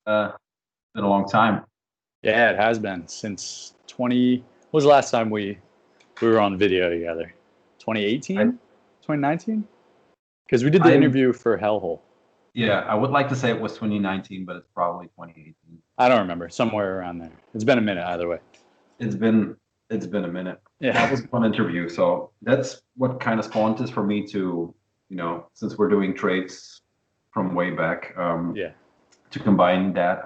Been a long time. Yeah, it has been since 20. What was the last time we were on video together? I 2018? 2019? Because we did the I interview for Hellhole. yeah, I would like to say it was 2019, but it's probably 2018. I don't remember. Somewhere around there. It's been a minute either way. It's been it's been a minute. That Yeah. was a fun interview. So that's what kind of spawned this for me to, since we're doing trades from way back, Yeah. to combine that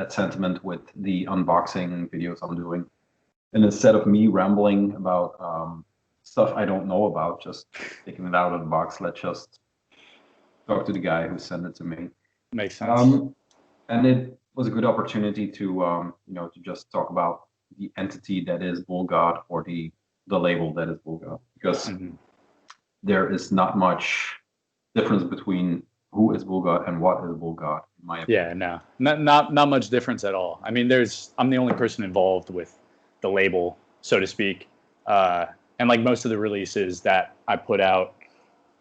sentiment with the unboxing videos I'm doing. And instead of me rambling about stuff I don't know about, just taking it out of the box, let's just talk to the guy who sent it to me. Makes sense. Um, and it was a good opportunity to, to just talk about the entity that is Boul God, or the label that is Boul God, because Hmm. there is not much difference between who is Boul God and what is Boul God, in my opinion. Yeah, no, not much difference at all. I mean, I'm the only person involved with the label, so to speak, uh, and like most of the releases that I put out,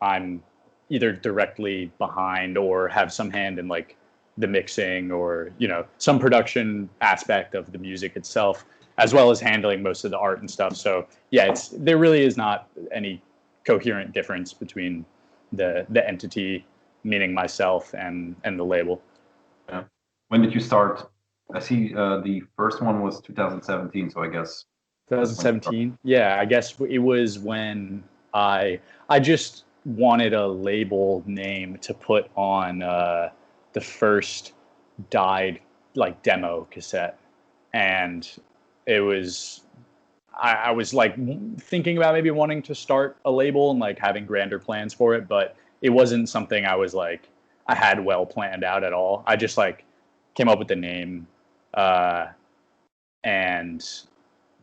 I'm either directly behind or have some hand in like the mixing or some production aspect of the music itself, as well as handling most of the art and stuff. So yeah, there really is not any coherent difference between the entity, meaning myself, and the label. Yeah. When did you start? I see the first one was 2017, so I guess that's when you started. 2017. Yeah, I guess it was when I just wanted a label name to put on the first Died like demo cassette, and it was I was like thinking about maybe wanting to start a label and like having grander plans for it, but it wasn't something I was like I had well planned out at all. I just like came up with the name uh, and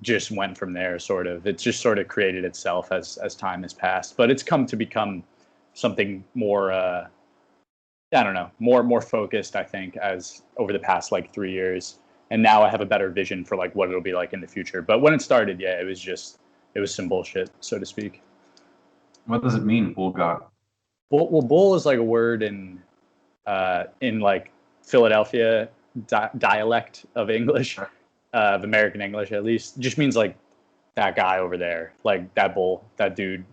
just went from there. Sort of, it's just sort of created itself as time has passed, but it's come to become something more. I don't know, more focused. I think as over the past like 3 years, and now I have a better vision for like what it'll be like in the future. But when it started, yeah, it was some bullshit, so to speak. What does it mean, Boul God? Bull is like a word in like Philadelphia dialect of English, of American English at least. It just means like that guy over there, like that bull, that dude.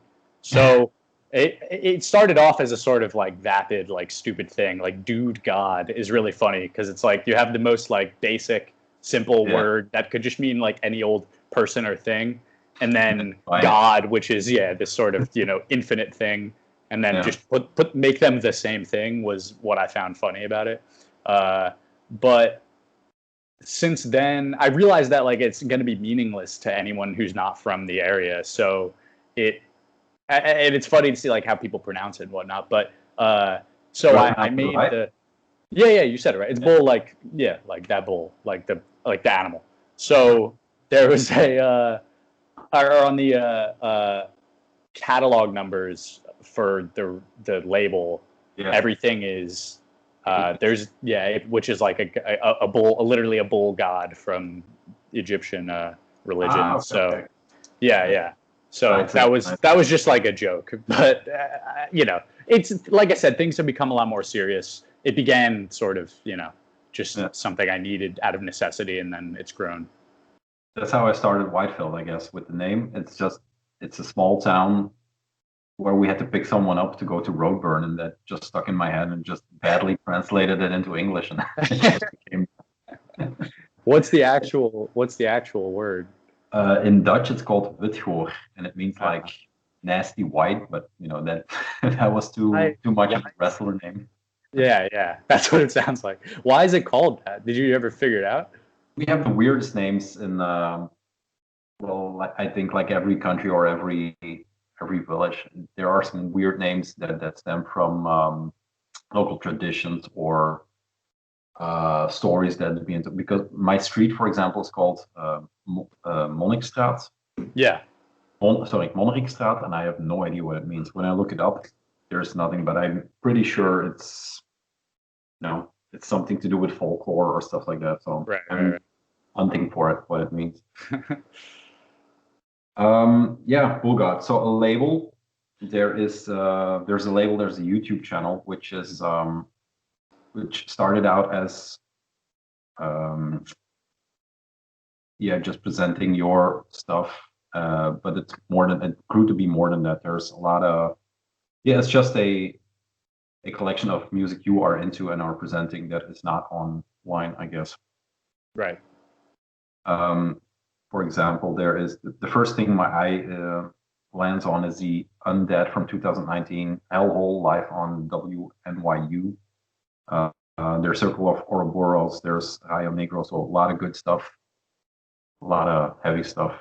So it started off as a sort of like vapid, like stupid thing. Like dude God is really funny because it's like you have the most like basic, simple Yeah, word that could just mean like any old person or thing. And and then then find it. God, which is this sort of, infinite thing. And then Yeah, just make them the same thing was what I found funny about it. Uh, but since then I realized that like it's going to be meaningless to anyone who's not from the area. So it and it's funny to see like how people pronounce it and whatnot. But do so I I pronounce it made right? the yeah, you said it right. It's Yeah. bull, like like that bull, like the animal. So there was a or on the catalog numbers for the label, Yeah. everything is there's which is like a bull, literally a bull god from Egyptian religion. Okay, So okay. yeah, Yeah. yeah. So Scientific. that was just like a joke, but it's like I said, things have become a lot more serious. It began sort of just Yeah. something I needed out of necessity, and then it's grown. That's how I started Whitefield, I guess, with the name. It's a small town where we had to pick someone up to go to Roadburn, and that just stuck in my head and just badly translated it into English, and it just became. What's the actual word? In Dutch, it's called witgoor, and it means Uh, like nasty white. But that that was I too much why? of a wrestler name. Yeah, yeah, that's what it sounds like. Why is it called that? Did you ever figure it out? We have the weirdest names in I think like every country or every village. There are some weird names that stem from local traditions or stories that have been because my street, for example, is called Monnikstraat. Yeah, Sorry, Monnikstraat, and I have no idea what it means. When I look it up, there's nothing, but I'm pretty sure it's something to do with folklore or stuff like that. So right, I'm right, hunting for it, what it means. Yeah, Boul God. So a label, there's a label, there's a YouTube channel, which is which started out as just presenting your stuff, but it grew to be more than that. There's a lot of it's just a collection of music you are into and are presenting that is not online, I guess. Right. For example, there is the first thing my eye lands on is the Undead from 2019 Hellhole live on WNYU. There's Circle of Ouroboros, there's Rayo Negro, so a lot of good stuff, a lot of heavy stuff.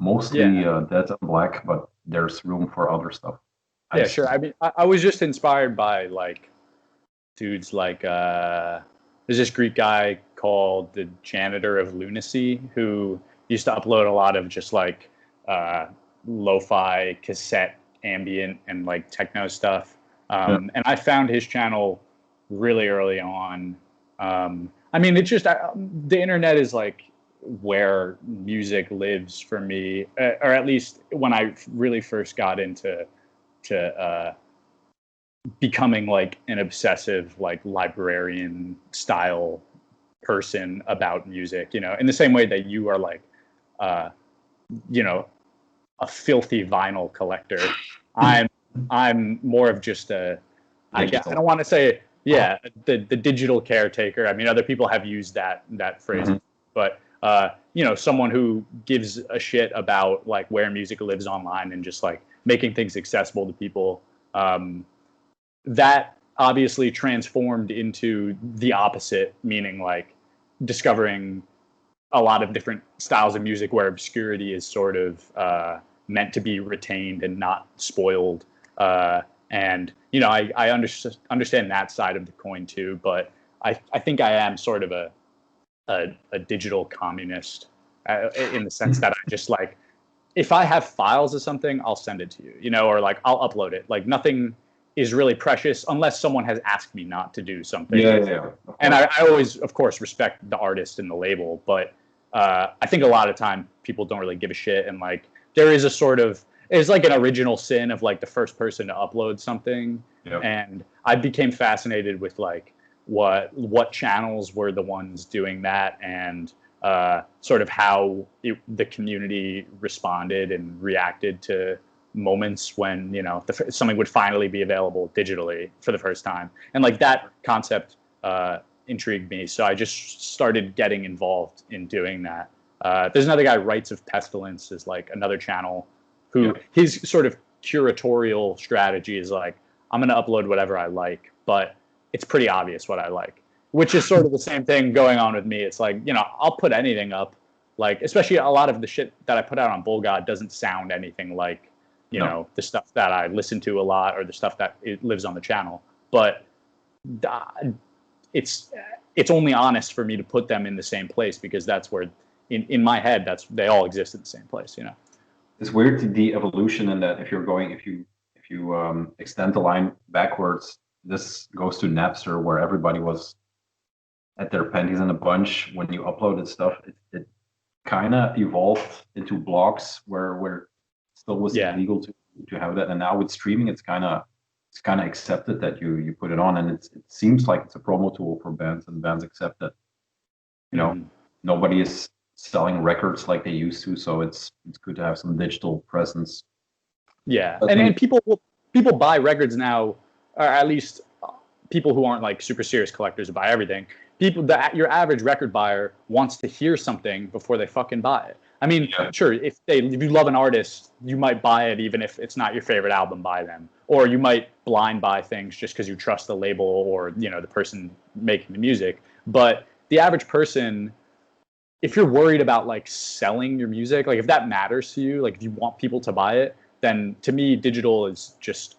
Mostly Dead and Black, but there's room for other stuff. Yeah, sure. I mean, I was just inspired by like dudes like there's this Greek guy called the Janitor of Lunacy who used to upload a lot of just like lo-fi cassette ambient and like techno stuff. And I found his channel really early on. I mean, it's just the internet is like where music lives for me, or at least when I really first got into becoming like an obsessive like librarian style person about music, you know, in the same way that you are like you know, a filthy vinyl collector. I'm more of just I don't want to say the digital caretaker. I mean, other people have used that phrase, but you know, someone who gives a shit about like where music lives online and just like making things accessible to people. That obviously transformed into the opposite, meaning like discovering a lot of different styles of music where obscurity is sort of meant to be retained and not spoiled. And, you know, I understand that side of the coin too, but I think I am sort of a digital communist in the sense that I just like, if I have files of something, I'll send it to you, you know, or like I'll upload it. Like nothing is really precious unless someone has asked me not to do something. Yeah. And I always, of course, respect the artist and the label, but I think a lot of time people don't really give a shit. And like there is a sort of, it's like an original sin of like the first person to upload something. Yep. And I became fascinated with like what channels were the ones doing that, and sort of how the community responded and reacted to moments when, you know, something would finally be available digitally for the first time. And like that concept intrigued me. So I just started getting involved in doing that. There's another guy, Rites of Pestilence, is like another channel who his sort of curatorial strategy is like, I'm going to upload whatever I like, but it's pretty obvious what I like, which is sort of the same thing going on with me. It's like, you know, I'll put anything up, like, especially a lot of the shit that I put out on Boul God doesn't sound anything like, you know, the stuff that I listen to a lot or the stuff that it lives on the channel. But it's only honest for me to put them in the same place, because that's where, in my head, they all exist in the same place, you know. It's weird, the evolution in that if you extend the line backwards, this goes to Napster, where everybody was at their panties in a bunch when you uploaded stuff. It kind of evolved into blogs where it still was illegal to have that, and now with streaming, it's kind of accepted that you put it on, and it seems like it's a promo tool for bands, and bands accept that. You know, nobody is selling records like they used to, so it's good to have some digital presence. Yeah, and people buy records now, or at least people who aren't like super serious collectors who buy everything. Your average record buyer wants to hear something before they fucking buy it. I mean, sure, if you love an artist, you might buy it even if it's not your favorite album by them, or you might blind buy things just because you trust the label or, you know, the person making the music. But the average person, if you're worried about like selling your music, like if that matters to you, like if you want people to buy it, then to me, digital is just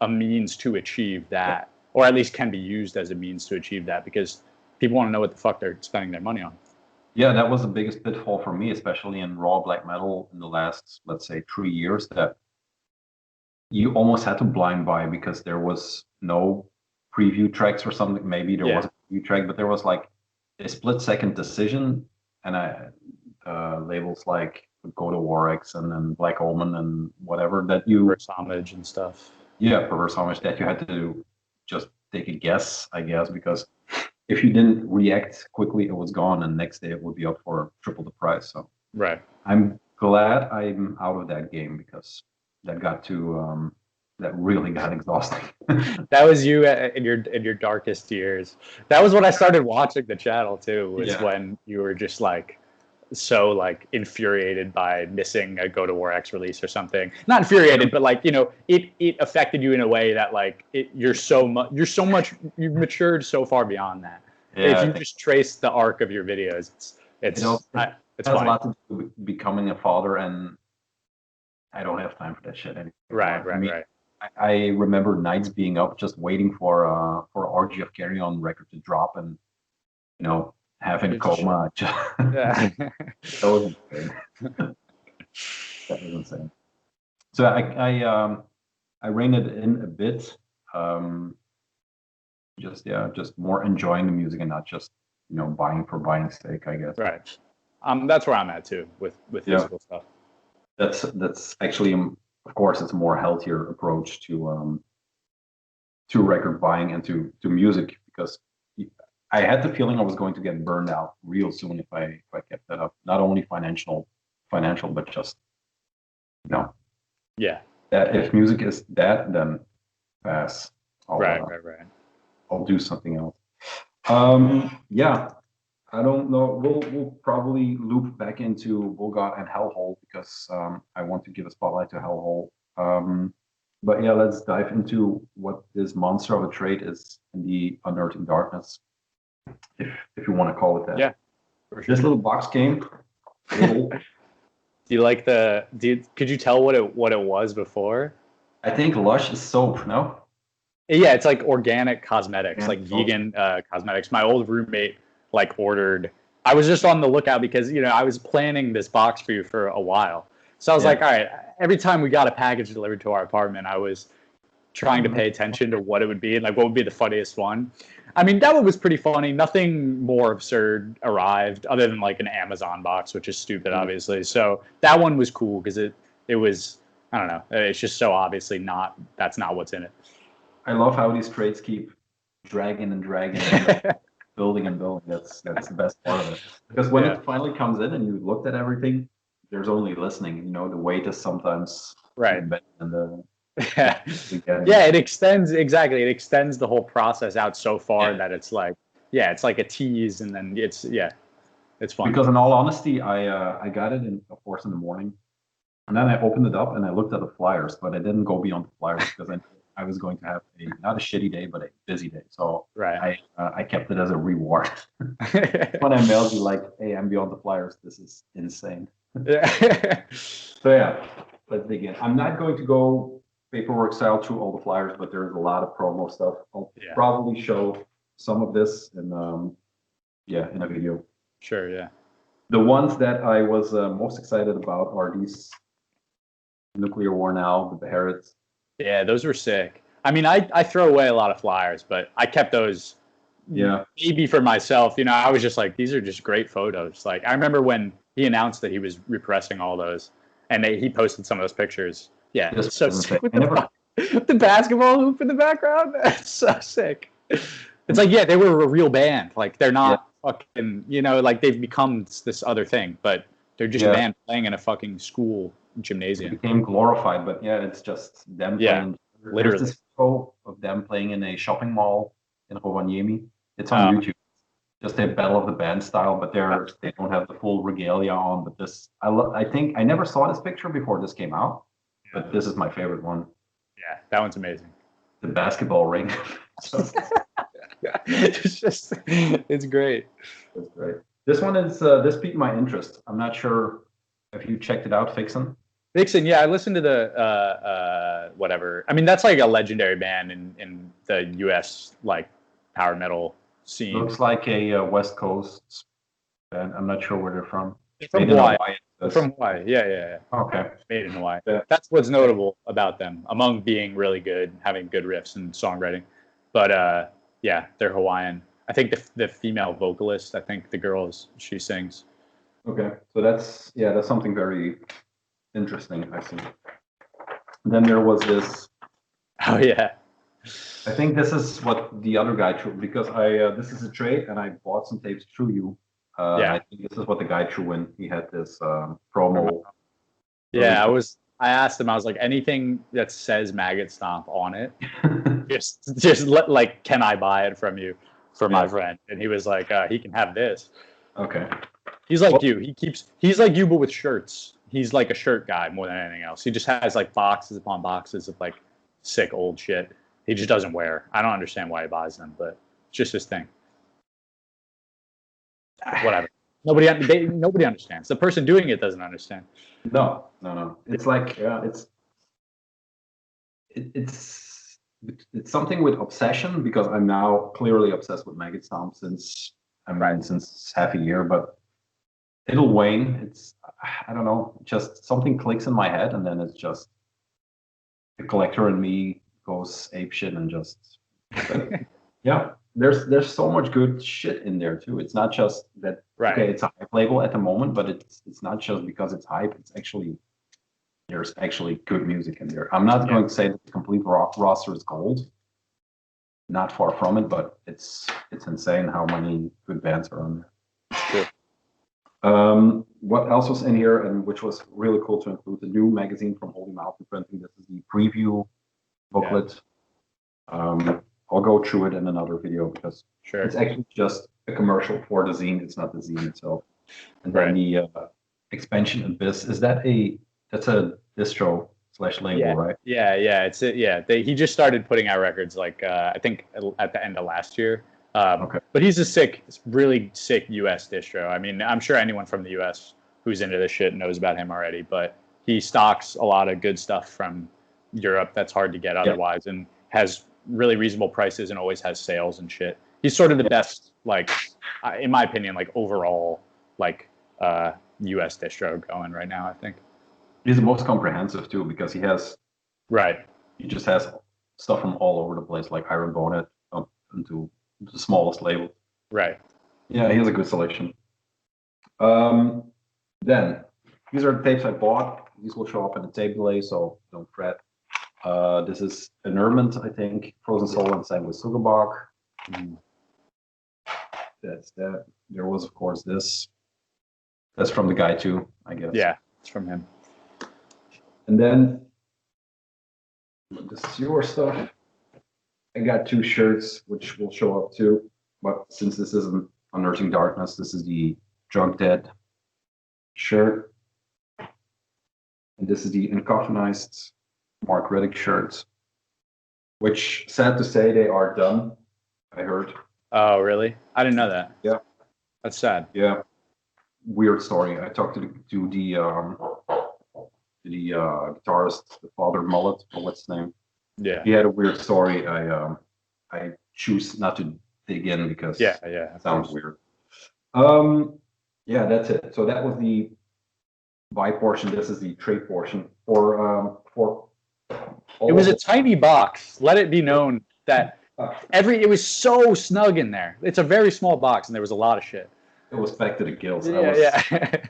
a means to achieve that, or at least can be used as a means to achieve that, because people want to know what the fuck they're spending their money on. Yeah, that was the biggest pitfall for me, especially in raw black metal in the last, let's say, 3 years, that you almost had to blind buy because there was no preview tracks or something. Maybe there was a preview track, but there was like a split-second decision, and labels like Go to Warx and then Black Omen and whatever that you Reverse Homage and stuff. Yeah, Reverse Homage, that you had to just take a guess, I guess, because if you didn't react quickly, it was gone, and next day it would be up for triple the price. So Right. I'm glad I'm out of that game because that got to that really got exhausting. That was you in your darkest years. That was when I started watching the channel too. Was Yeah. when you were just like so like infuriated by missing a God of War X release or something. Not infuriated, but like, you know, it affected you in a way that like you've matured so far beyond that. If Yeah, you just trace the arc of your videos, it also it's has a fine. lot to do with becoming a father, and I don't have time for that shit anymore. Right, I mean, right. I remember nights being up just waiting for RG of Carry On record to drop, and you know, having coma. Yeah. That was insane. That was insane. So I reined it in a bit. Um, just more enjoying the music and not just buying for buying sake, I guess. Right. That's where I'm at too with Yeah. physical stuff. That's actually, of course, it's a more healthier approach to record buying and to music, because I had the feeling I was going to get burned out real soon if I kept that up. Not only financial, but just Yeah. that if music is that, then pass. Right. I'll do something else. Yeah, I don't know. We'll probably loop back into Boul God and Hellhole because I want to give a spotlight to Hellhole. But yeah, let's dive into what this monster of a trade is in the Unearthing Darkness, if you want to call it that. Yeah. For sure. This little box game. Do you like could you tell what it was before? I think Lush is soap, no? Yeah, it's like organic cosmetics, like vegan cosmetics. My old roommate like ordered. I was just on the lookout because I was planning this box for you for a while. So I was like, all right, every time we got a package delivered to our apartment, I was trying to pay attention to what it would be and like what would be the funniest one. I mean, that one was pretty funny. Nothing more absurd arrived other than like an Amazon box, which is stupid, obviously. So that one was cool because it was, I don't know, it's just so obviously that's not what's in it. I love how these trades keep dragging and dragging, building and building. That's the best part of it. Because when it finally comes in and you looked at everything, there's only listening. The weight is sometimes right. And it extends the whole process out so far that it's like a tease, and then it's fun. Because in all honesty, I got it of course in the morning, and then I opened it up and I looked at the flyers, but I didn't go beyond the flyers because I was going to have not a shitty day, but a busy day. So I kept it as a reward. When I mailed you like, hey, I'm beyond the flyers. This is insane. So yeah, let's dig in. I'm not going to go paperwork style through all the flyers, but there's a lot of promo stuff. I'll probably show some of this in a video. Sure, yeah. The ones that I was most excited about are these Nuclear War Now, the Harrods. Yeah, those were sick. I mean, I throw away a lot of flyers, but I kept those maybe for myself. I was just like, these are just great photos. Like, I remember when he announced that he was repressing all those, and he posted some of those pictures. Yeah, it's so sick with the basketball hoop in the background. That's so sick. It's like, they were a real band. Like, they're not fucking, like they've become this other thing, but they're just a band playing in a fucking school gymnasium. It became glorified, but it's just them playing. Literally. There's this photo of them playing in a shopping mall in Rovaniemi. It's on YouTube. Just a battle of the band style, but they don't have the full regalia on. But this, I think I never saw this picture before this came out, but this is my favorite one. Yeah, that one's amazing. The basketball ring. It's great. It's great. This one is this piqued my interest. I'm not sure if you checked it out, Vixen. Vixen, yeah, I listened to the whatever. I mean, that's like a legendary band in the U.S. like power metal scene. Looks like a West Coast band. I'm not sure where they're from. From Hawaii. From Hawaii, yeah. Okay. Made in Hawaii. Yeah. That's what's notable about them, among being really good, having good riffs and songwriting. But they're Hawaiian. I think the female vocalist, I think the girl she sings. Okay, so that's something very interesting, I see. Then there was this. Oh yeah. I think this is what the other guy threw because this is a trade and I bought some tapes through you. And Yeah. I think this is what the guy threw in. He had this promo. Yeah, I asked him, I was like, anything that says Maggot Stomp on it, like, can I buy it from you for my friend? And he was like, he can have this. Okay. He's like you. He's like you, but with shirts. He's like a shirt guy more than anything else. He just has like boxes upon boxes of like sick old shit. He just doesn't wear. I don't understand why he buys them, but it's just his thing. Whatever. Nobody understands. The person doing it doesn't understand. No. It's like it's something with obsession because I'm now clearly obsessed with Maggot Stomp since half a year, but it'll wane. It's I don't know, just something clicks in my head and then it's just the collector in me goes apeshit and just yeah. There's so much good shit in there too. It's not just that okay, it's a hype label at the moment, but it's not just because it's hype. It's actually there's actually good music in there. I'm not going to say that the complete roster is gold. Not far from it, but it's insane how many good bands are on there. Sure. What else was in here, and which was really cool to include the new magazine from Holy Mountain Printing. This is the preview booklet. I'll go through it in another video because it's actually just a commercial for the zine. It's not the zine itself. And then the expansion Abyss, that's a distro / label, right? Yeah. He just started putting out records like I think at the end of last year. But he's a really sick US distro. I mean, I'm sure anyone from the US who's into this shit knows about him already, but he stocks a lot of good stuff from Europe that's hard to get otherwise and has really reasonable prices and always has sales and shit. He's sort of the best, like, in my opinion, like overall, like US distro going right now, I think. He's the most comprehensive too because he just has stuff from all over the place, like Iron Bonnet up into the smallest label. Right. Yeah, he has a good selection. Then these are the tapes I bought. These will show up in the tape delay, so don't fret. This is Unearthing, I think. Frozen Soul and sang with Sugabach. That's that. There was, of course, this. That's from the guy too, I guess. Yeah, it's from him. And then this is your stuff. I got 2 shirts, which will show up too. But since this isn't Unearthing Darkness, this is the Drunk Dead shirt. And this is the Uncoffinized Mark Reddick shirts, which, sad to say, they are done, I heard. Oh, really? I didn't know that. Yeah. That's sad. Yeah. Weird story. I talked to the guitarist, the Father Mullet, or what's his name? Yeah. He had a weird story. I choose not to dig in because it sounds weird. Yeah, that's it. So that was the buy portion. This is the trade portion for it was a tiny box. Let it be known that it was so snug in there. It's a very small box, and there was a lot of shit. It was packed to the gills. I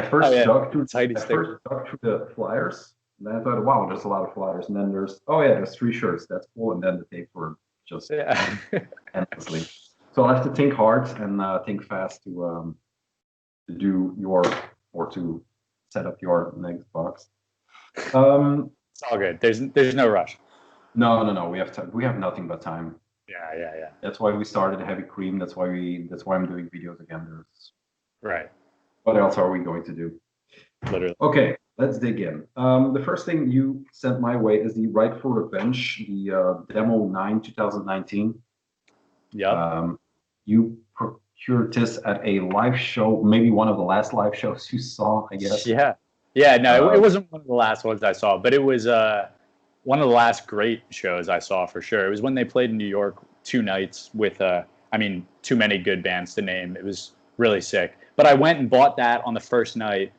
first dug through the flyers, and then I thought, wow, there's a lot of flyers. And then there's 3 shirts. That's cool. And then the tape were just endlessly. So I have to think hard and think fast to do to set up your next box. It's all good. There's no rush. No. We have nothing but time. Yeah. That's why we started Heavy Cream. That's why I'm doing videos again. Right. What else are we going to do? Literally. Okay, let's dig in. The first thing you sent my way is the Right for Revenge, the Demo 9 2019. Yeah. You procured this at a live show, maybe one of the last live shows you saw, I guess. Yeah. No, it wasn't one of the last ones I saw, but it was one of the last great shows I saw for sure. It was when they played in New York 2 nights with, too many good bands to name. It was really sick. But I went and bought that on the first night,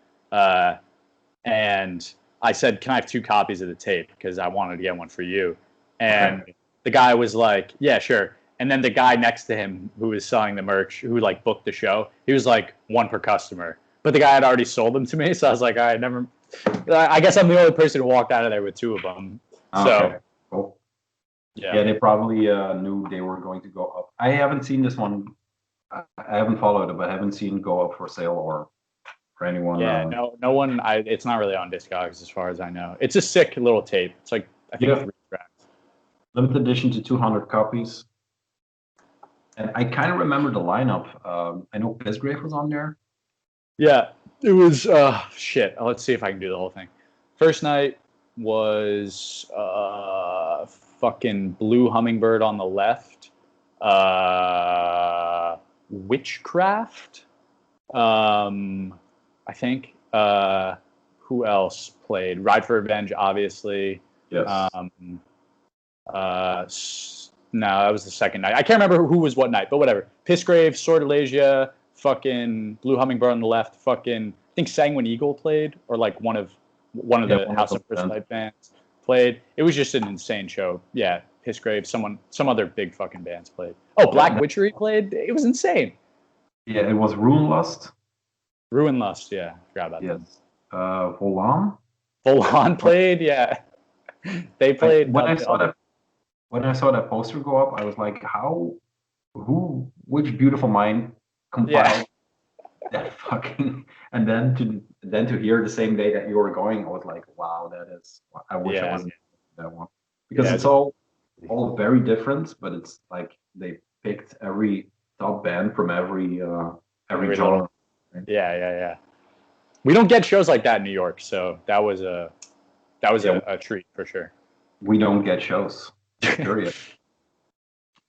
and I said, can I have 2 copies of the tape? Because I wanted to get one for you. And the guy was like, yeah, sure. And then the guy next to him who was selling the merch, who like booked the show, he was like 1 per customer. But the guy had already sold them to me, so I was like, all right, I guess I'm the only person who walked out of there with 2 of them. Okay. So Cool. Yeah. Yeah, they probably knew they were going to go up. I haven't seen this one. I haven't followed it, but I haven't seen go up for sale or for anyone. Yeah, no one. It's not really on Discogs as far as I know. It's a sick little tape. It's like I think Yeah. 3 tracks. Limited edition to 200 copies. And I kind of remember the lineup. I know Pissgrave was on there. Yeah, it was shit. Let's see if I can do the whole thing. First night was fucking Blue Hummingbird on the left. Witchcraft. I think. Who else played? Ride for Revenge, obviously. Yes. No, that was the second night. I can't remember who was what night, but whatever. Pissgrave, Sortilegia, fucking Blue Hummingbird on the left, fucking I think Sanguine Eagle played, or like one of the House of First Light bands played. It was just an insane show. Yeah, Pissgrave, some other big fucking bands played. Oh, Black Witchery played. It was insane. Yeah, it was Ruin Lust. Ruin Lust, yeah, forgot about that. Yes. Volan. Volan played, yeah. They played. When I saw that poster go up, I was like, which beautiful mind compiled that fucking, and then to hear the same day that you were going, I was like, wow, I wish I wasn't that one, because it's all very different, but it's like they picked every top band from every genre. Yeah. We don't get shows like that in New York, so that was a treat for sure. We don't get shows. Period.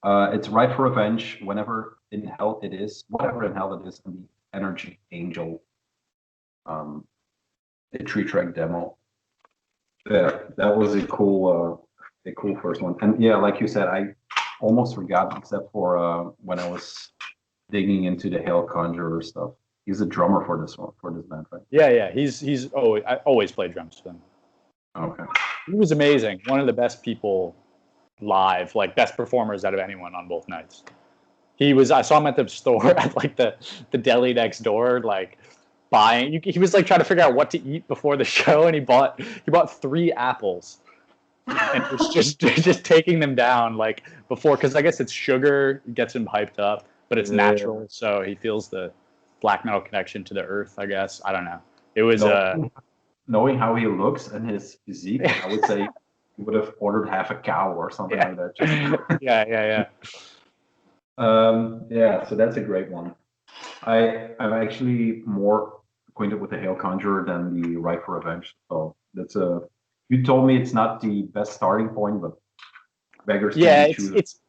It's Ride for Revenge, whenever in hell it is, whatever in hell it is, and the Energy Angel, a 3-track demo. Yeah, that was a cool first one. And yeah, like you said, I almost forgot, except for when I was digging into the Hail Conjurer stuff. He's a drummer for this band, right? Yeah. I always played drums for him. Okay. He was amazing. One of the best people live, like best performers out of anyone on both nights. I saw him at the store at like the deli next door, like buying. He was like trying to figure out what to eat before the show, and he bought 3 apples, and was just taking them down like before, because I guess it's sugar gets him hyped up, but it's natural, so he feels the black metal connection to the earth. I guess I don't know. It was knowing how he looks and his physique, I would say he would have ordered half a cow or something like that. Yeah. So that's a great one. I'm actually more acquainted with the Hail Conjurer than the Ride for Revenge. So that's you told me it's not the best starting point, but beggars can't be choosers.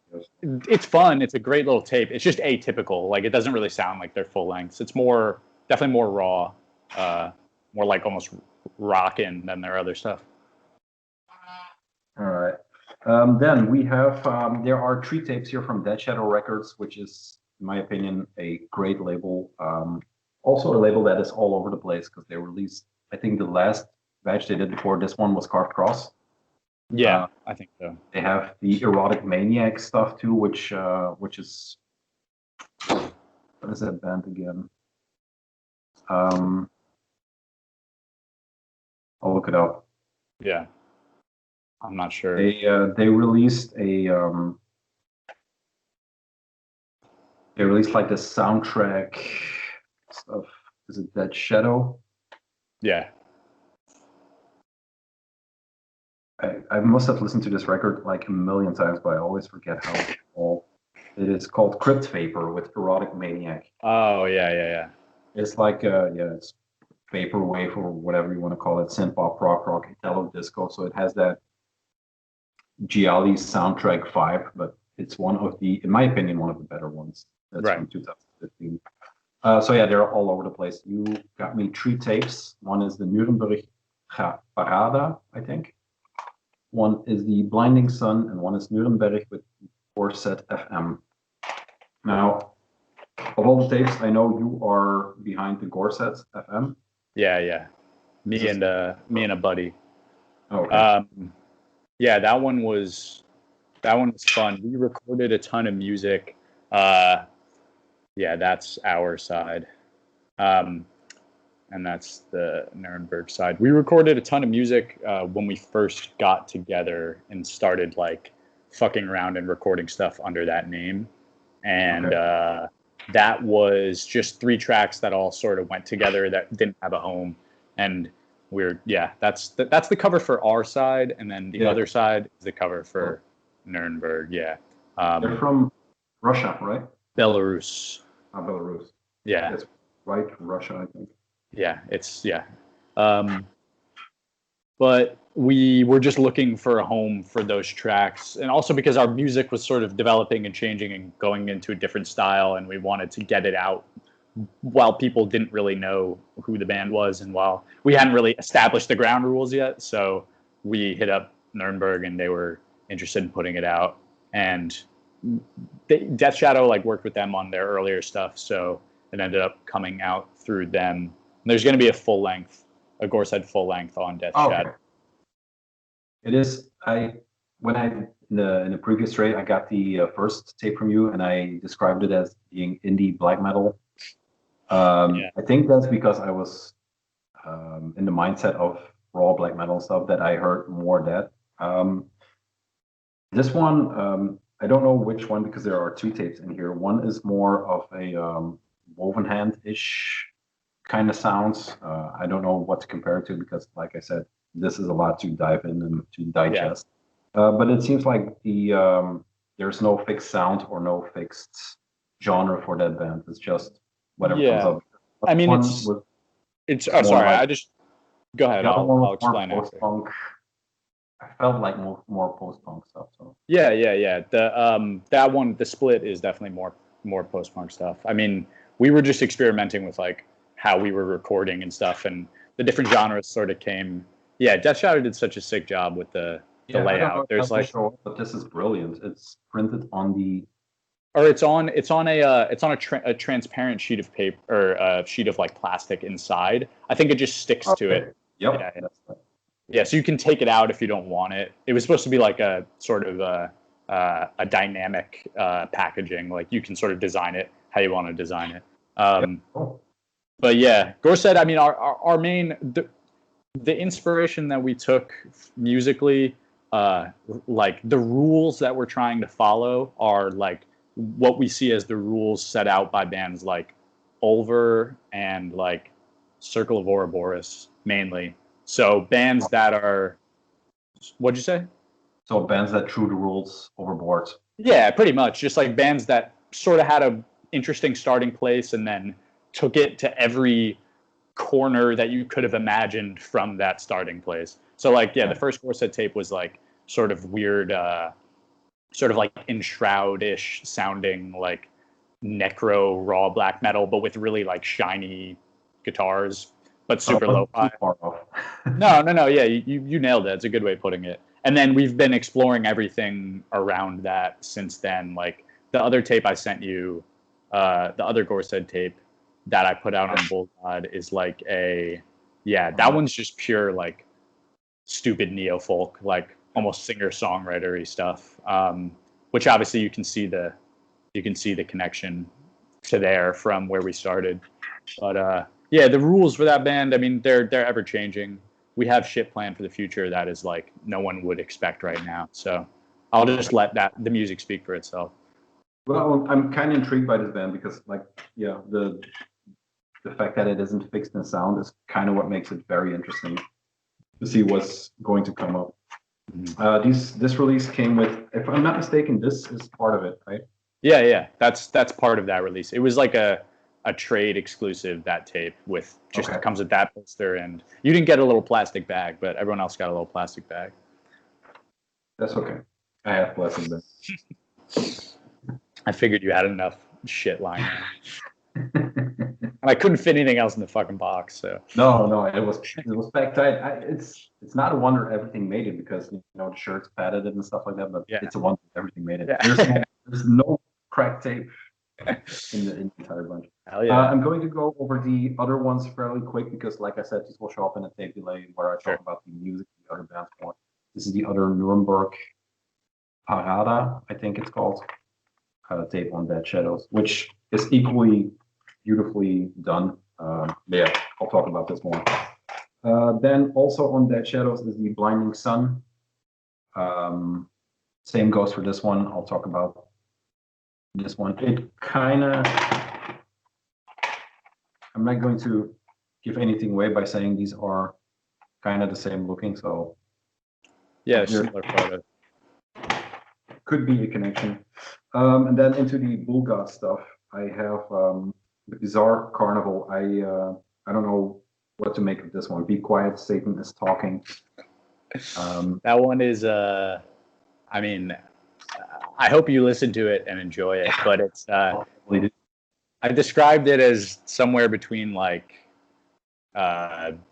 It's fun. It's a great little tape. It's just atypical. Like it doesn't really sound like they're full lengths. It's definitely more raw, more like almost rockin' than their other stuff. All right. Then we have there are 3 tapes here from Dead Shadow Records, which is, in my opinion, a great label. Also a label that is all over the place, because they released, I think the last batch they did before this one was Carved Cross. Yeah, I think so. They have the Erotic Maniac stuff too, which is, what is that band again? I'll look it up. Yeah, I'm not sure. They released like the soundtrack stuff. Is it Dead Shadow? Yeah. I must have listened to this record like a million times, but I always forget how it's called. It is called Crypt Vapor with Erotic Maniac. Oh yeah. It's like it's vaporwave or whatever you want to call it, synth pop, rock, Italo disco. So it has that Gialli soundtrack vibe, but it's in my opinion, one of the better ones. That's from 2015. So yeah, they're all over the place. You got me 3 tapes. One is the Nuremberg Parada, I think. One is the Blinding Sun, and one is Nuremberg with Corset FM. Now, of all the tapes, I know you are behind the Gorset FM. Yeah. Me and a buddy. Okay. Yeah, that one was fun. We recorded a ton of music. Yeah, that's our side. And and that's the Nuremberg side. We recorded a ton of music when we first got together and started like fucking around and recording stuff under that name. And that was just 3 tracks that all sort of went together that didn't have a home. And that's the cover for our side, and then the other side is the cover for Nuremberg. Yeah. They're from Russia, right? Belarus. Belarus. Yeah. That's right, Russia, I think. Yeah, but we were just looking for a home for those tracks, and also because our music was sort of developing and changing and going into a different style, and we wanted to get it out while people didn't really know who the band was, and while we hadn't really established the ground rules yet. So we hit up Nuremberg, and they were interested in putting it out, and Death Shadow like worked with them on their earlier stuff, so it ended up coming out through them. And there's going to be a Gorsehead full length on Death Shadow. It is. When in the previous trade, I got the first tape from you, and I described it as being indie black metal. I think that's because I was in the mindset of raw black metal stuff that I heard more of that. This one, I don't know which one because there are 2 tapes in here. One is more of a woven hand-ish kind of sounds. I don't know what to compare it to because, like I said, this is a lot to dive in and to digest. But it seems like there's no fixed sound or no fixed genre for that band. It's just whatever comes up. I mean, it's. Oh, sorry. I just go ahead. I'll explain it. Post-punk. I felt like more post-punk stuff. So. Yeah. That one, the split is definitely more post-punk stuff. I mean, we were just experimenting with like how we were recording and stuff, and the different genres sort of came. Yeah, Death Shadow did such a sick job with the layout. There's like, but this is brilliant. It's printed on the. Or it's on a transparent sheet of paper or a sheet of like plastic inside. I think it just sticks to it. Yep. Yeah, so you can take it out if you don't want it. It was supposed to be like a sort of a dynamic packaging. Like you can sort of design it how you want to design it. But yeah, Gorsehead, I mean, our main the inspiration that we took musically, like the rules that we're trying to follow are like what we see as the rules set out by bands like Ulver and like Circle of Ouroboros mainly. So bands that are, what'd you say? So bands that threw the rules overboard. Yeah, pretty much. Just like bands that sort of had a interesting starting place and then took it to every corner that you could have imagined from that starting place. So like, the first Gorsehead tape was like sort of weird, sort of like Enshroud-ish sounding like necro raw black metal, but with really like shiny guitars, but super lo-fi. No. Yeah, you nailed it. It's a good way of putting it. And then we've been exploring everything around that since then. Like the other tape I sent you, the other Gorsehead tape that I put out on Boul God is like that one's just pure like stupid neo-folk, like almost singer-songwriter-y stuff, which obviously you can see the connection to there from where we started. But the rules for that band, I mean, they're ever changing. We have shit planned for the future that is like no one would expect right now. So I'll just let the music speak for itself. Well, I'm kind of intrigued by this band because the fact that it isn't fixed in sound is kind of what makes it very interesting to see what's going to come up. Mm-hmm. This release came with, if I'm not mistaken, this is part of it, right? Yeah. That's part of that release. It was like a trade exclusive, that tape with just comes with that poster, and you didn't get a little plastic bag, but everyone else got a little plastic bag. That's okay. I have plastic bags. I figured you had enough shit lying there. And I couldn't fit anything else in the fucking box, so. No, it was packed tight. It's not a wonder everything made it because the shirt's padded and stuff like that, but it's a wonder everything made it. Yeah. There's no cracked tape in the entire bunch. Hell yeah. I'm going to go over the other ones fairly quick because, like I said, this will show up in a tape delay where I talk about the music of the other bands more. This is the other Nuremberg Parada, I think it's called, tape on Dead Shadows, which is equally beautifully done. Yeah, I'll talk about this more. Then also on Dead Shadows is the Blinding Sun. Same goes for this one. I'll talk about this one. It kind of, I'm not going to give anything away by saying these are kind of the same looking, so Yeah, there similar photo. could be a connection. And then into the Boul God stuff, I have the Bizarre Carnival. I don't know what to make of this one. Be Quiet, Satan is Talking. That one is, I mean, I hope you listen to it and enjoy it, but it's, I described it as somewhere between like BSOD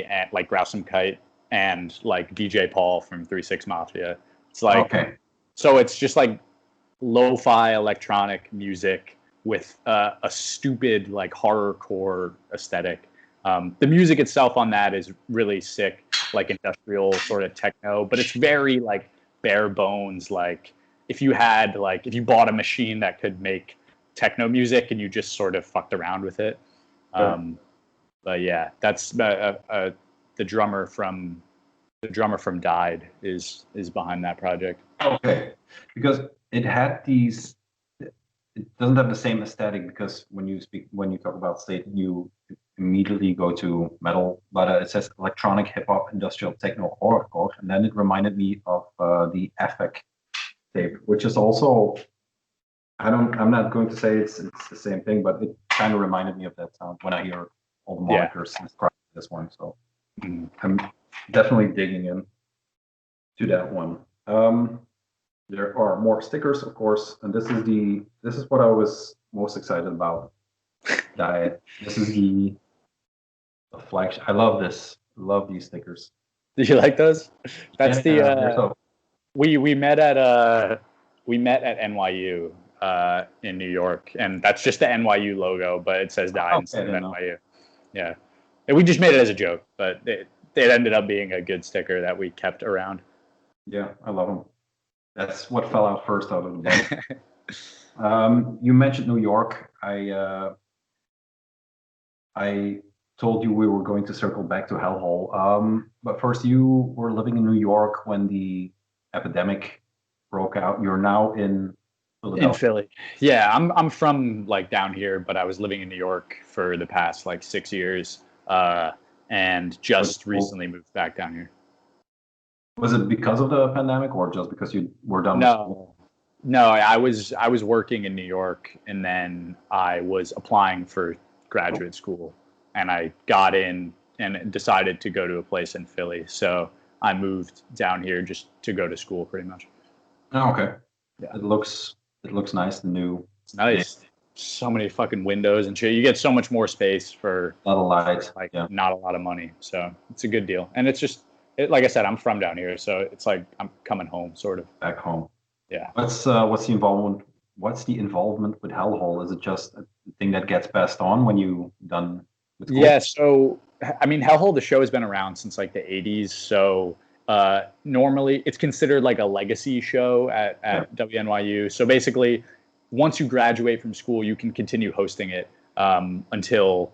and like Grousome Kite and like DJ Paul from 3-6 Mafia. It's like, okay. So it's just like lo-fi electronic music with a stupid like horrorcore aesthetic. The music itself on that is really sick, like industrial sort of techno, but it's very like bare bones. Like if you bought a machine that could make techno music and you just sort of fucked around with it. But yeah, that's the drummer from Died is behind that project. Okay, because it had these. It doesn't have the same aesthetic because when you talk about Satan, you immediately go to metal, but it says electronic, hip hop, industrial, techno, horrorcore, and then it reminded me of the Affect tape, which is also. I'm not going to say it's the same thing, but it kind of reminded me of that sound when I hear all the monikers describing this one. So I'm definitely digging in to that one. There are more stickers, of course, and this is what I was most excited about. This is the flagship. I love this. Love these stickers. Did you like those? That's we met at NYU in New York, and that's just the NYU logo, but it says Die instead of NYU. Yeah, and we just made it as a joke, but it ended up being a good sticker that we kept around. Yeah, I love them. That's what fell out first out of the box. You mentioned New York. I told you we were going to circle back to Hellhole. But first, you were living in New York when the epidemic broke out. You're now in Philadelphia. In Philly. Yeah, I'm from like down here, but I was living in New York for the past like 6 years, and just recently moved back down here. Was it because of the pandemic, or just because you were done with school? No, I was working in New York, and then I was applying for graduate school, and I got in and decided to go to a place in Philly. So I moved down here just to go to school, pretty much. Oh, okay. Yeah. It looks nice and new. It's nice. Yeah. So many fucking windows and shit. You get so much more space for a lot of lights. Like not a lot of money. So it's a good deal. And it's just like I said, I'm from down here, so it's like I'm coming home, sort of. Back home. Yeah. What's the involvement? What's the involvement with Hellhole? Is it just a thing that gets passed on when you done with school? Yeah. So I mean, Hellhole, the show has been around since like the '80s. So normally it's considered like a legacy show at WNYU. So basically, once you graduate from school, you can continue hosting it until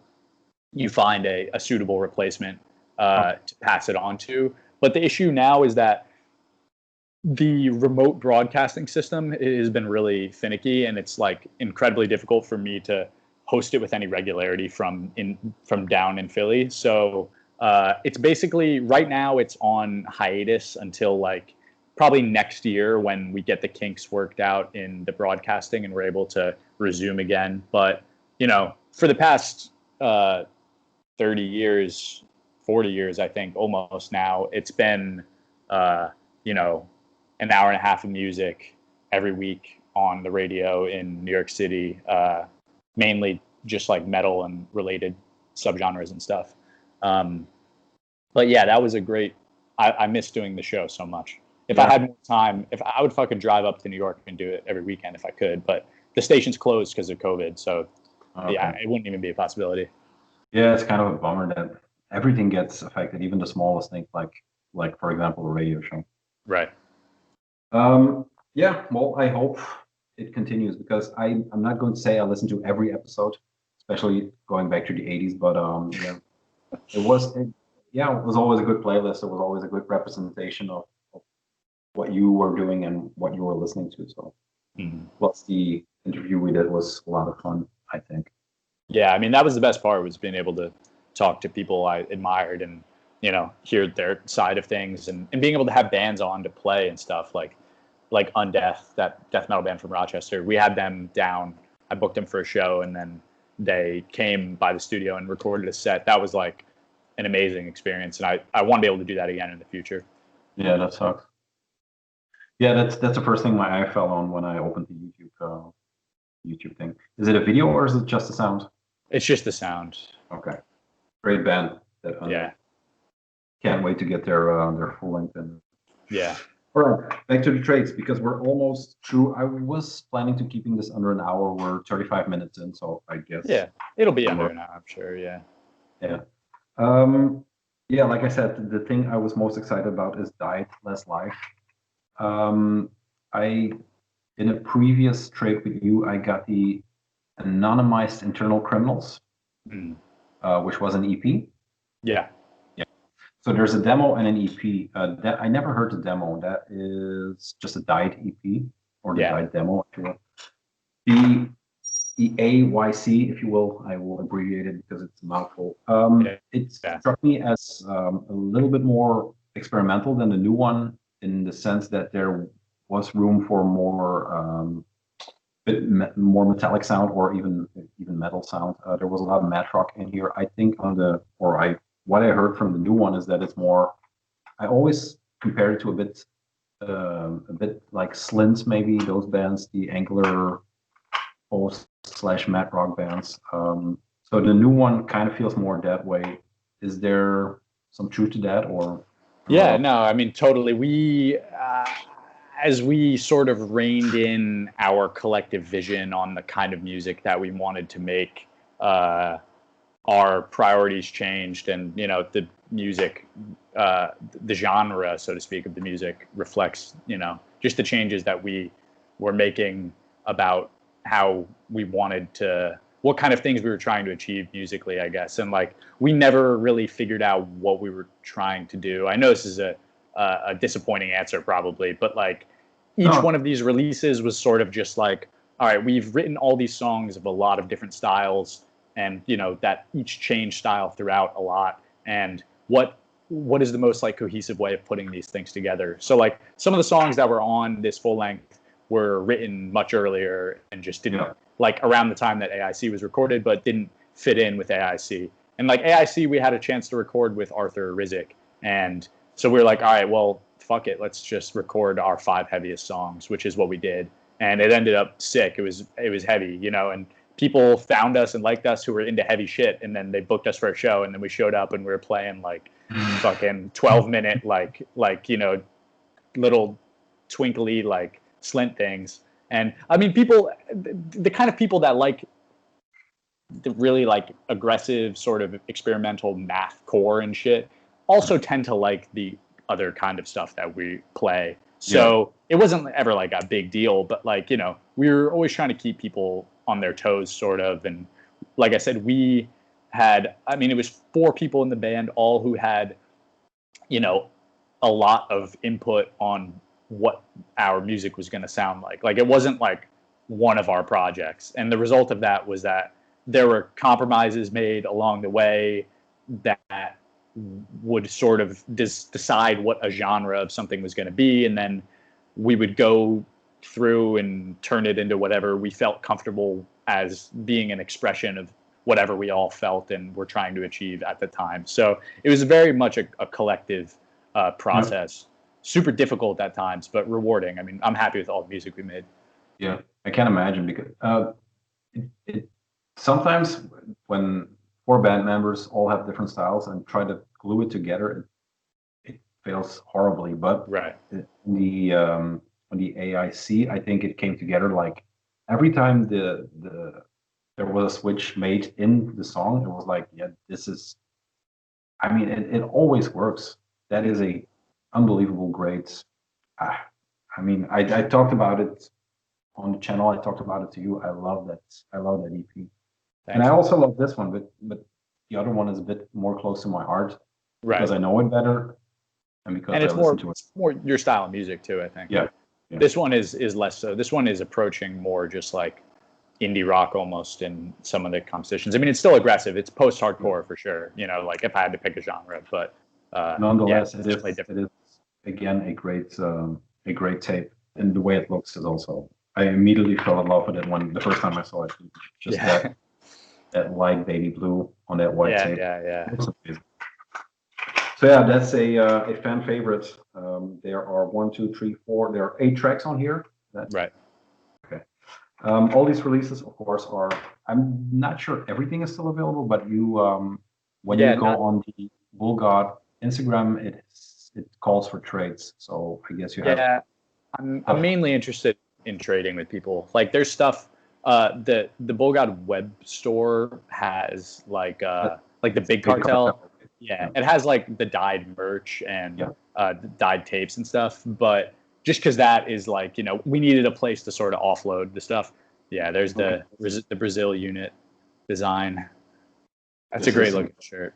you find a suitable replacement to pass it on to. But the issue now is that the remote broadcasting system has been really finicky, and it's like incredibly difficult for me to host it with any regularity from down in Philly. So it's basically right now it's on hiatus until like probably next year when we get the kinks worked out in the broadcasting and we're able to resume again. But for the past 30 years, 40 years, I think almost now, it's been an hour and a half of music every week on the radio in New York City, mainly just like metal and related subgenres and stuff. But yeah, that was a great, I miss doing the show so much. If I had more time, if I would fucking drive up to New York and do it every weekend if I could, but the station's closed because of COVID. So yeah, it wouldn't even be a possibility. Yeah, it's kind of a bummer that everything gets affected, even the smallest things, like for example, a radio show. Right. Yeah. Well, I hope it continues because I'm not going to say I listen to every episode, especially going back to the 80s. But yeah, it was always a good playlist. It was always a good representation of what you were doing and what you were listening to. So plus the interview we did was a lot of fun, I think. Yeah, I mean, that was the best part, was being able to talk to people I admired and, hear their side of things, and being able to have bands on to play and stuff like Undeath, that death metal band from Rochester. We had them down. I booked them for a show, and then they came by the studio and recorded a set. That was like an amazing experience, and I want to be able to do that again in the future. Yeah, that sucks. Yeah, that's the first thing my eye fell on when I opened the YouTube thing. Is it a video or is it just the sound? It's just the sound. Okay, great band. Yeah. Can't wait to get their full length in. Yeah. All right, back to the trades because we're almost through. I was planning to keeping this under an hour. We're 35 minutes in, so I guess. Yeah, it'll be under an hour, I'm sure. Yeah. Yeah. Yeah, like I said, the thing I was most excited about is Died Less Life. In a previous trade with you, I got the Anonymized Internal Criminals, which was an EP. Yeah. So there's a demo and an EP. That I never heard the demo. That is just a Died EP or the Died demo, if you will. The AYC, if you will, I will abbreviate it because it's a mouthful. It struck me as a little bit more experimental than the new one, in the sense that there was room for more more metallic sound, or even metal sound. There was a lot of math rock in here. I think what I heard from the new one is that it's more. I always compared it to a bit like Slint, maybe those bands, the Angular post/math rock bands. So the new one kind of feels more that way. Is there some truth to that, or? Yeah, no, I mean, totally. We, as we sort of reined in our collective vision on the kind of music that we wanted to make, our priorities changed, and the music, the genre, so to speak, of the music reflects just the changes that we were making about how we wanted to, what kind of things we were trying to achieve musically, I guess. And we never really figured out what we were trying to do. I know this is a disappointing answer probably, but each one of these releases was sort of just all right, we've written all these songs of a lot of different styles, and that each changed style throughout a lot, and what is the most cohesive way of putting these things together. So some of the songs that were on this full length were written much earlier and just didn't around the time that AIC was recorded, but didn't fit in with AIC. And AIC, we had a chance to record with Arthur Rizek, and so we were all right, well, fuck it, let's just record our 5 heaviest songs, which is what we did, and it ended up sick. It was heavy, and people found us and liked us who were into heavy shit, and then they booked us for a show, and then we showed up and we were playing fucking 12-minute little twinkly Slint things. And I mean, people, the kind of people that the really aggressive sort of experimental math core and shit also tend to like the other kind of stuff that we play. So it wasn't ever a big deal, but we were always trying to keep people on their toes, sort of. And like I said, we had, it was 4 people in the band, all who had, a lot of input on what our music was going to sound like. It wasn't one of our projects. And the result of that was that there were compromises made along the way that would sort of decide what a genre of something was going to be. And then we would go through and turn it into whatever we felt comfortable as being an expression of whatever we all felt and were trying to achieve at the time. So it was very much a collective process. Super difficult at times, but rewarding. I'm happy with all the music we made. Yeah, I can't imagine, because sometimes when 4 band members all have different styles and try to glue it together, it fails horribly. But in the AIC, I think it came together every time there was a switch made in the song, it was this is. It always works. That is a unbelievable great. I talked about it on the channel. I talked about it to you. I love that EP. And I also love this one, but the other one is a bit more close to my heart because I know it better and because I listen to it. It's more your style of music too, I think. Yeah. This one is less so. This one is approaching more just like indie rock almost in some of the compositions. I mean, it's still aggressive. It's post-hardcore for sure. You know, like if I had to pick a genre, but nonetheless, it is again a great tape, and the way it looks is also. I immediately fell in love with it when the first time I saw it. Just that light baby blue on that white tape. Yeah. It looks amazing. So yeah, that's a fan favorite. There are 1, 2, 3, 4. There are 8 tracks on here. Right. Okay. All these releases, of course, are. I'm not sure everything is still available, but you when you go on the Boul God Instagram, it calls for trades. So I guess you have. Yeah, I'm mainly interested in trading with people. Like there's stuff. The Boul God web store has like the Big Cartel. Yeah, it has like the dyed merch and dyed tapes and stuff. But just because that is like, you know, we needed a place to sort of offload the stuff. Yeah, there's the Brazil unit design. That's a great looking shirt.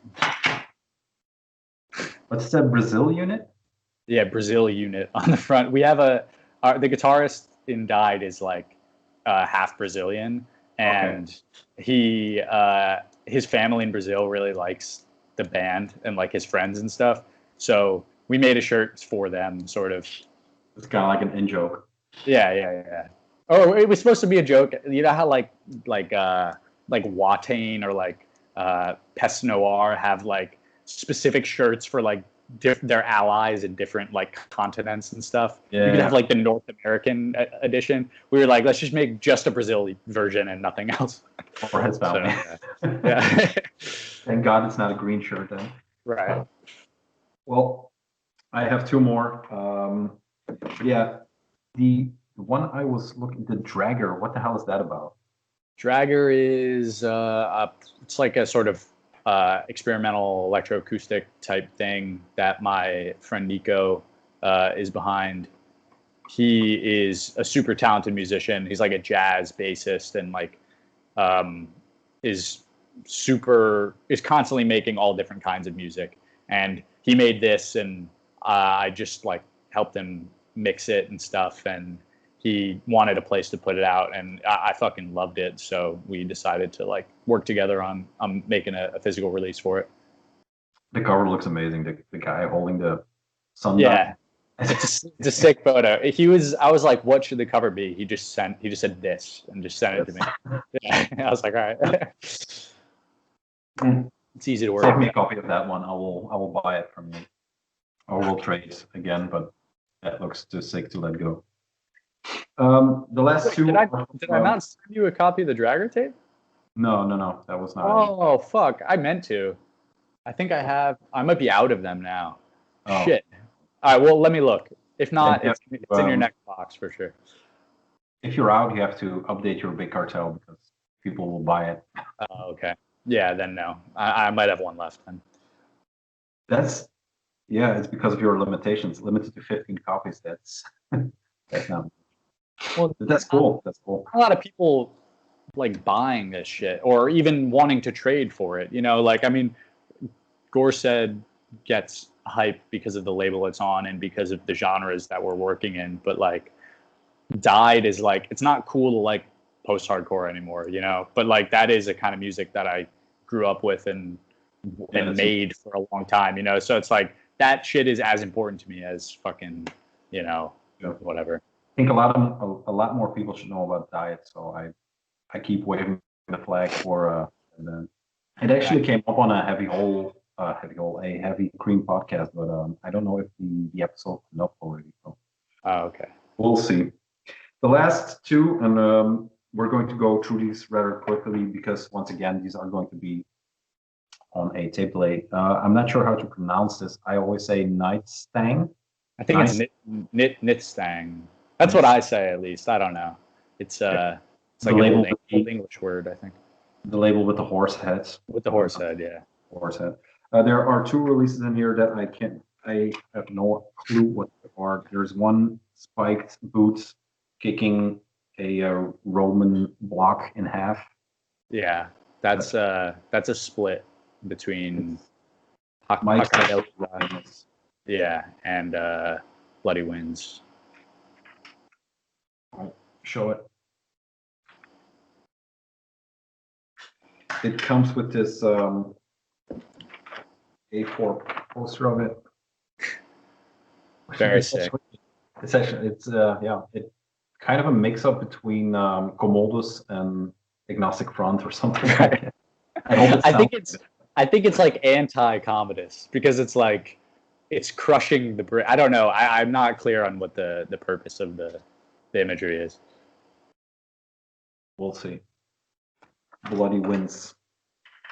What's that Brazil unit? Yeah, Brazil unit on the front. We have the guitarist in Dyed is like half Brazilian, and he his family in Brazil really likes the band and like his friends and stuff. So we made a shirt for them, sort of. It's kind of like an in joke. Yeah. Oh, it was supposed to be a joke. You know how like Watain or like Pest Noir have like specific shirts for like their allies in different like continents and stuff. You could have like the North American edition. We were like, let's just make just a Brazil version and nothing else. For his family. So, yeah. Thank God it's not a green shirt then. Right. Well, I have 2 more. The one I was looking, the Dragger. What the hell is that about? Dragger is it's like a sort of experimental electroacoustic type thing that my friend Nico is behind. He is a super talented musician. He's like a jazz bassist and like is constantly making all different kinds of music. And he made this, and I just like helped him mix it and stuff. And he wanted a place to put it out, and I fucking loved it. So we decided to like work together on making a physical release for it. The cover looks amazing. The guy holding the sun. Yeah, it's a sick photo. I was like, what should the cover be? He just said this and just sent it to me. Yeah. I was like, all right. It's easy to work. Save me a copy of that one. I will buy it from you. Or we'll trade again, but that looks too sick to let go. The last 2. Did I not send you a copy of the Dragger tape? No. That was not. Oh fuck! I meant to. I think I have. I might be out of them now. Oh. Shit. All right. Well, let me look. If not, it's in your next box for sure. If you're out, you have to update your Big Cartel because people will buy it. Oh, okay. Yeah. Then no. I might have one left then. It's because of your limitations. Limited to 15 copies. That's not. Well, that's cool. That's cool. A lot of people like buying this shit or even wanting to trade for it. You know, like, I mean, Gorsaid gets hype because of the label it's on and because of the genres that we're working in. But like Dyed is like, it's not cool to like post-hardcore anymore, you know, but like that is a kind of music that I grew up with and made for a long time, you know? So it's like, that shit is as important to me as fucking, you know, whatever. I think a lot more people should know about Diet, so I keep waving the flag for it actually came up on a Heavy Cream podcast, but I don't know if the episode is up already. So. Oh, okay. We'll see. The last 2, and we're going to go through these rather quickly because once again these are going to be on a tape delay. I'm not sure how to pronounce this. I always say Nightstang. I think it's Nitstang. That's what I say, at least. I don't know. It's like an old English word, I think. The label with the horse heads. With the horse head, yeah. Horse head. There are 2 releases in here that I have no clue what they are. There's one spiked boots kicking a Roman block in half. Yeah, That's a split between Mike's Hokkaido, yeah, and Bloody Winds. I'll show it. It comes with this A4 poster of it. Very sick. It's actually it's kind of a mix up between Commodus and Agnostic Front or something like that. I think it's like anti-Commodus because it's like it's crushing the I don't know. I'm not clear on what the purpose of the imagery is. We'll see. Bloody Winds.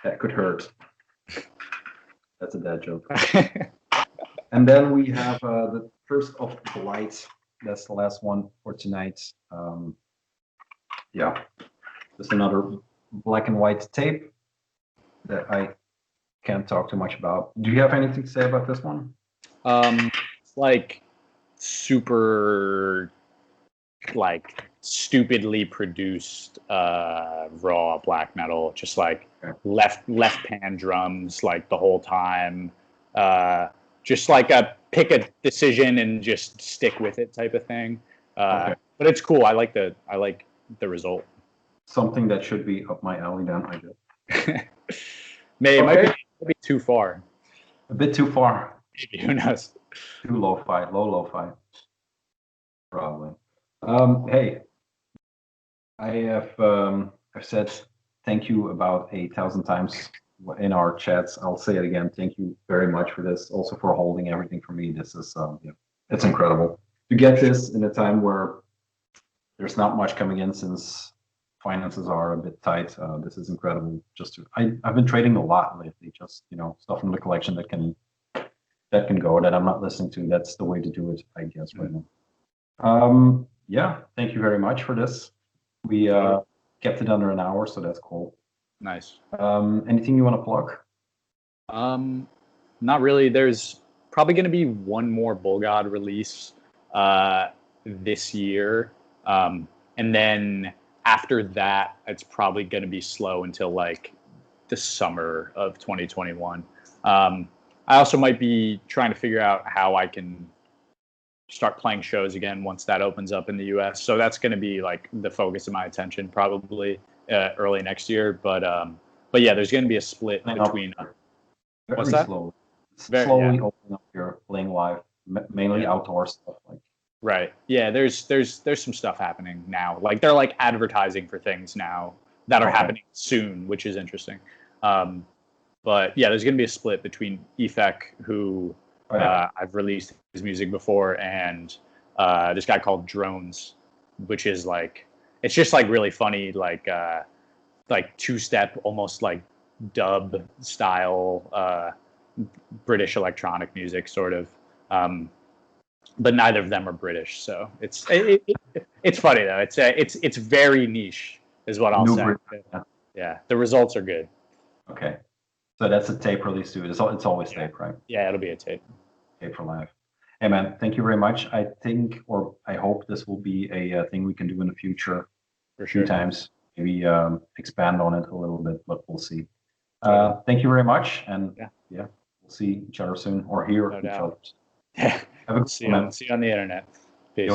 That could hurt. That's a dad joke. And then we have the first of the light. That's the last one for tonight. Yeah, just another black and white tape that I can't talk too much about. Do you have anything to say about this one? Like super, like stupidly produced raw black metal, just like left pan drums like the whole time. Just like pick a decision and just stick with it type of thing. But it's cool. I like the result. Something that should be up my alley then, I guess. It might be too far. A bit too far. Maybe, who knows? Too lo-fi, low lo-fi. Probably. Hey, I have I've said thank you about 1,000 times in our chats. I'll say it again. Thank you very much for this. Also for holding everything for me. This is it's incredible to get this in a time where there's not much coming in since finances are a bit tight. This is incredible. I've been trading a lot lately. Just stuff from the collection that can go that I'm not listening to. That's the way to do it, I guess, right now. Yeah, thank you very much for this. We kept it under an hour, so that's cool. Nice. Anything you want to plug? Not really. There's probably going to be one more Boul God release this year, and then after that, it's probably going to be slow until like the summer of 2021. I also might be trying to figure out how I can start playing shows again once that opens up in the US. So that's going to be like the focus of my attention probably early next year. But yeah, there's going to be a split between. What's that? Slowly opening up your playing live, mainly outdoor stuff. Right. Yeah. There's some stuff happening now. Like they're like advertising for things now that are happening soon, which is interesting. But yeah, there's going to be a split between Efek, who I've released his music before, and this guy called Drones, which is like, it's just like really funny, like two-step, almost like dub style British electronic music, sort of. But neither of them are British, so it's funny though. It's very niche, is what I'll say. Yeah, the results are good. Okay. So that's a tape release too. It's always tape, right? Yeah, it'll be a tape. Tape for live. Hey man, thank you very much. I think, or I hope this will be a thing we can do in the future. For sure. A few times. Maybe expand on it a little bit, but we'll see. Thank you very much, and we'll see each other soon, or hear each other. Yeah. See you on the internet. Peace.